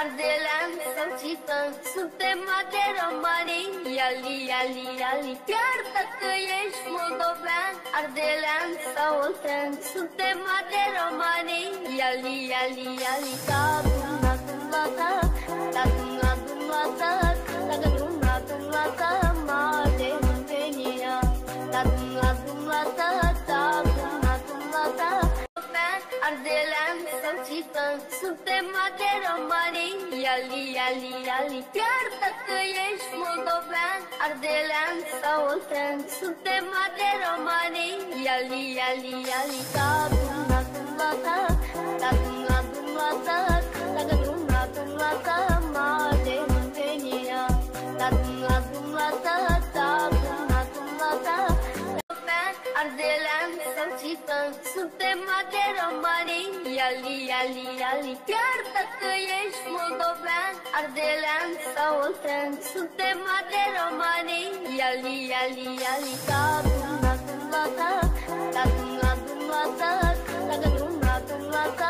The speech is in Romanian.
Ardelean sau țipăm, suntem romani. Iali, iali, iali, chiar dacă ești moldovean. Ardelean sau oltean, suntem romani. Iali, iali, iali, ta-dum la dum la ta, ta-dum la dum la ta, ta-dum la dum la ta, mare venia. Ta-dum la dum la ta, ta-dum la dum la ta. Ardelean sau țipăm, suntem romani. Iali, iali, iali, chiar dacă ești moldovean. Ardelean sau oltean, suntem romani. Iali, iali, iali, ta-dum la dum la ta, ta-dum la dum la ta, ta-dum la dum la ta, mare venia. Ta-dum la dum la ta, ta-dum la dum la ta. Ardelean sau țipăm, suntem romani. Iali, iali, iali, chiar dacă ești moldovean. Ardelean sau oltean, suntem romani. Iali, iali, iali, ta-dum la dum la ta, ta-dum la dum la ta, ta-dum la dum la ta.